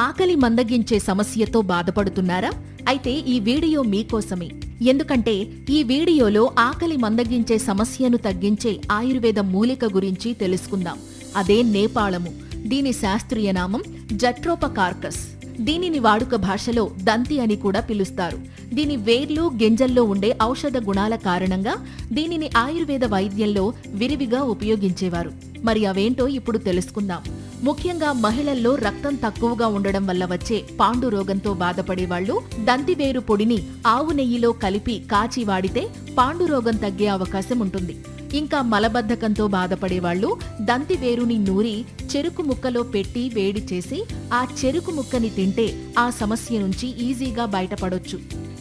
ఆకలి మందగించే సమస్యతో బాధపడుతున్నారా? అయితే ఈ వీడియో మీకోసమే. ఎందుకంటే ఈ వీడియోలో ఆకలి మందగించే సమస్యను తగ్గించే ఆయుర్వేద మూలిక గురించి తెలుసుకుందాం. అదే నేపాళము. దీని శాస్త్రీయ నామం జట్రోపకార్కస్. దీనిని వాడుక భాషలో దంతి అని కూడా పిలుస్తారు. దీని వేర్లు గింజల్లో ఉండే ఔషధ గుణాల కారణంగా దీనిని ఆయుర్వేద వైద్యంలో విరివిగా ఉపయోగించేవారు. మరి అవేంటో ఇప్పుడు తెలుసుకుందాం. ముఖ్యంగా మహిళల్లో రక్తం తక్కువగా ఉండడం వల్ల వచ్చే పాండు రోగంతో బాధపడేవాళ్లు దంతివేరు పొడిని ఆవు నెయ్యిలో కలిపి కాచి వాడితే పాండు రోగం తగ్గే అవకాశం ఉంటుంది. ఇంకా మలబద్ధకంతో బాధపడేవాళ్లు దంతివేరుని నూరి చెరుకు ముక్కలో పెట్టి వేడి చేసి ఆ చెరుకు ముక్కని తింటే ఆ సమస్య నుంచి ఈజీగా బయటపడొచ్చు.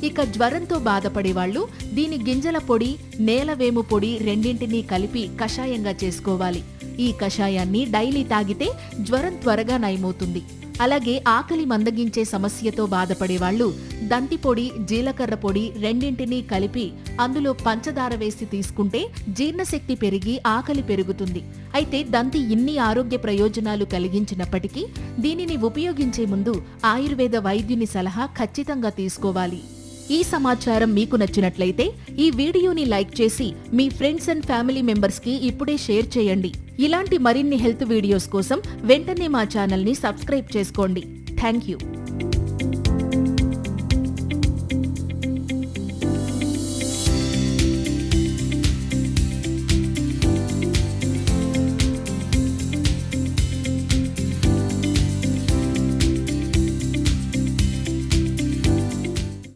ఇక జ్వరంతో బాధపడేవాళ్లు దీని గింజల పొడి, నేలవేము పొడి రెండింటినీ కలిపి కషాయంగా చేసుకోవాలి. ఈ కషాయాన్ని డైలీ తాగితే జ్వరం త్వరగా నయమవుతుంది. అలాగే ఆకలి మందగించే సమస్యతో బాధపడేవాళ్లు దంతి పొడి, జీలకర్ర పొడి రెండింటినీ కలిపి అందులో పంచదార వేసి తీసుకుంటే జీర్ణశక్తి పెరిగి ఆకలి పెరుగుతుంది. అయితే దంతి ఇన్ని ఆరోగ్య ప్రయోజనాలు కలిగించినప్పటికీ దీనిని ఉపయోగించే ముందు ఆయుర్వేద వైద్యుని సలహా ఖచ్చితంగా తీసుకోవాలి. ఈ సమాచారం మీకు నచ్చినట్లయితే ఈ వీడియోని లైక్ చేసి మీ ఫ్రెండ్స్ అండ్ ఫ్యామిలీ మెంబర్స్ కి ఇప్పుడే షేర్ చేయండి. ఇలాంటి మరిన్ని హెల్త్ వీడియోస్ కోసం వెంటనే మా ఛానల్ ని సబ్స్క్రైబ్ చేసుకోండి. Thank you.